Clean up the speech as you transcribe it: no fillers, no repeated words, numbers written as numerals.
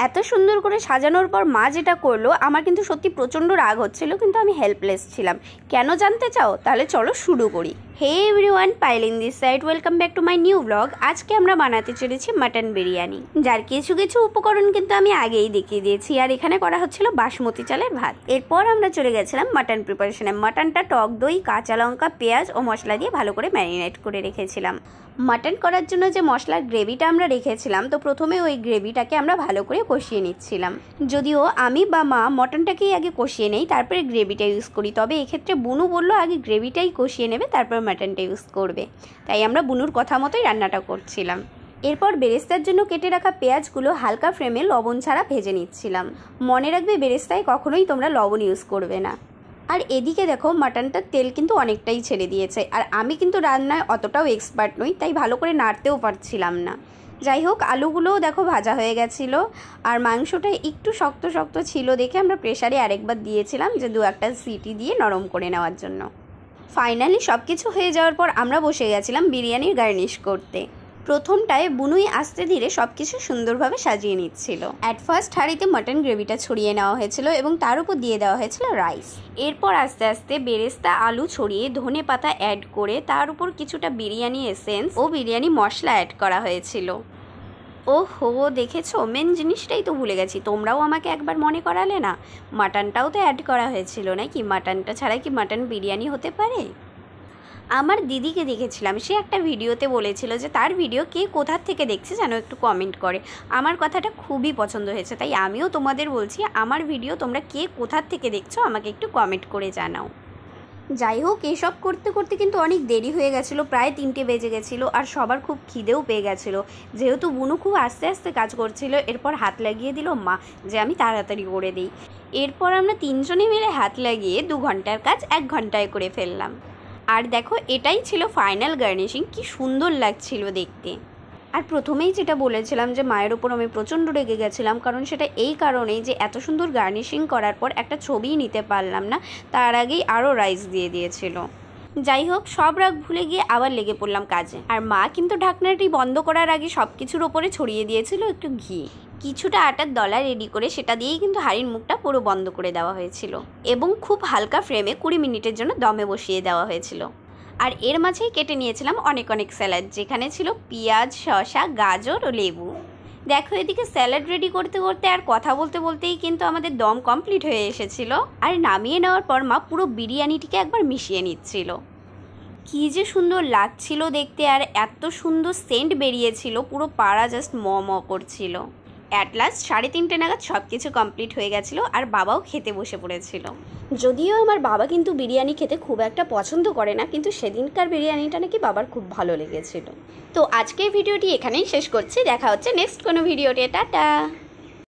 এত সুন্দর করে সাজানোর পর মা যেটা করলো আমার কিন্তু সত্যি প্রচণ্ড রাগ হচ্ছিল, কিন্তু আমি হেল্পলেস ছিলাম। কেন জানতে চাও? তাহলে চলো শুরু করি। Hey everyone, Pailin this side, welcome back to my new blog. আজকে আমরা বানাতে চলেছি মাটন বিরিয়ানি, যার কিছু কিছু উপকরণ কিন্তু আমি আগেই দেখিয়ে দিয়েছি। আর এখানে করা হচ্ছিল বাসমতি চালের ভাত। এরপর আমরা চলে গেছিলাম মাটন প্রিপারেশনে। মাটনটা টক দই, কাঁচা লঙ্কা, পেঁয়াজ ও মশলা দিয়ে ভালো করে ম্যারিনেট করে রেখেছিলাম। মাটন করার জন্য যে মশলার গ্রেভিটা আমরা রেখেছিলাম, তো প্রথমে ওই গ্রেভিটাকে আমরা ভালো করে কষিয়ে নিচ্ছিলাম। যদিও আমি বা মা মটনটাকেই আগে কষিয়ে নেই, তারপরে গ্রেভিটা ইউজ করি। তবে এক্ষেত্রে বুনু বললো আগে গ্রেভিটাই কষিয়ে নেবে, তারপর মাটনটা ইউজ করবে। তাই আমরা বুনুর কথা মতোই রান্নাটা করছিলাম। এরপর বেরেস্তার জন্য কেটে রাখা পেঁয়াজগুলো হালকা ফ্লেমে লবণ ছাড়া ভেজে নিচ্ছিলাম। মনে রাখবে, বেরেস্তায় কখনোই তোমরা লবণ ইউজ করবে না। আর এদিকে দেখো, মাটনটার তেল কিন্তু অনেকটাই ছেড়ে দিয়েছে। আর আমি কিন্তু রান্নায় অতটাও এক্সপার্ট নই, তাই ভালো করে নাড়তেও পারছিলাম না। যাই হোক, আলুগুলোও দেখো ভাজা হয়ে গেছিলো। আর মাংসটা একটু শক্ত শক্ত ছিল দেখে আমরা প্রেসারে আরেকবার দিয়েছিলাম, যে দু একটা সিটি দিয়ে নরম করে নেওয়ার জন্য। ফাইনালি সব কিছু হয়ে যাওয়ার পর আমরা বসে গেছিলাম বিরিয়ানির গার্নিশ করতে। প্রথমটায় বুনুই আস্তে ধীরে সব কিছু সুন্দরভাবে সাজিয়ে নিচ্ছিল। অ্যাট ফার্স্ট হাঁড়িতে মাটন গ্রেভিটা ছড়িয়ে নেওয়া হয়েছিল এবং তার উপর দিয়ে দেওয়া হয়েছিল রাইস। এরপর আস্তে আস্তে বেরেস্তা, আলু ছড়িয়ে ধনে পাতা অ্যাড করে তার উপর কিছুটা বিরিয়ানি এসেন্স ও বিরিয়ানি মশলা অ্যাড করা হয়েছিল। ওহো, দেখেছো, মেন জিনিসটাই তো ভুলে গেছি। তোমরাও আমাকে একবার মনে করালে না, মাটনটাও তো অ্যাড করা হয়েছিল নাকি? মাটনটা ছাড়া কি মাটন বিরিয়ানি হতে পারে? আমার দিদিকে দেখেছিলাম, সে একটা ভিডিওতে বলেছিল যে তার ভিডিও কে কোথার থেকে দেখছে যেন একটু কমেন্ট করে। আমার কথাটা খুবই পছন্দ হয়েছে, তাই আমিও তোমাদের বলছি, আমার ভিডিও তোমরা কে কোথার থেকে দেখছো আমাকে একটু কমেন্ট করে জানাও। যাই হোক, এসব করতে করতে কিন্তু অনেক দেরি হয়ে গেছিলো, প্রায় 3টে বেজে গেছিলো। আর সবার খুব খিদেও পেয়ে গেছিলো, যেহেতু বুনু খুব আস্তে আস্তে কাজ করছিল। এরপর হাত লাগিয়ে দিল মা, যে আমি তাড়াতাড়ি করে দিই। এরপর আমরা 3জনে মিলে হাত লাগিয়ে 2 ঘন্টার কাজ 1 ঘন্টায় করে ফেললাম। আর দেখো, এটাই ছিল ফাইনাল গার্নিশিং। কি সুন্দর লাগছিল দেখতে। আর প্রথমেই যেটা বলেছিলাম যে মায়ের ওপর আমি প্রচণ্ড রেগে গেছিলাম, কারণ সেটা এই কারণেই যে এত সুন্দর গার্নিশিং করার পর একটা ছবিই নিতে পারলাম না, তার আগেই আরও রাইস দিয়ে দিয়েছিল। যাই হোক, সব রাগ ভুলে গিয়ে আবার লেগে পড়লাম কাজে। আর মা কিন্তু ঢাকনাটি বন্ধ করার আগে সব কিছুর ওপরে ছড়িয়ে দিয়েছিল একটু ঘি। কিছুটা আটার দলা রেডি করে সেটা দিয়েই কিন্তু হাঁড়ির মুখটা পুরো বন্ধ করে দেওয়া হয়েছিল এবং খুব হালকা ফ্লেমে 20 মিনিটের জন্য দমে বসিয়ে দেওয়া হয়েছিল। আর এর মাঝেই কেটে নিয়েছিলাম অনেক অনেক স্যালাড, যেখানে ছিল পেঁয়াজ, শসা, গাজর ও লেবু। দেখো, এদিকে স্যালাড রেডি করতে করতে আর কথা বলতে বলতেই কিন্তু আমাদের দম কমপ্লিট হয়ে এসেছিল। আর নামিয়ে নেওয়ার পর মা পুরো বিরিয়ানিটিকে একবার মিশিয়ে নিচ্ছিল। কী যে সুন্দর লাগছিল দেখতে, আর এত সুন্দর সেন্ট বেরিয়েছিল, পুরো পাড়া জাস্ট ম ম করছিল। অ্যাট লাস্ট 3:30 নাগাদ সব কিছু কমপ্লিট হয়ে গেছিলো আর বাবাও খেতে বসে পড়েছিল। যদিও আমার বাবা কিন্তু বিরিয়ানি খেতে খুব একটা পছন্দ করে না, কিন্তু সেদিনকার বিরিয়ানিটা নাকি বাবার খুব ভালো লেগেছিল। তো আজকের ভিডিওটি এখানেই শেষ করছি, দেখা হচ্ছে নেক্সট কোনো ভিডিওতে। টাটা।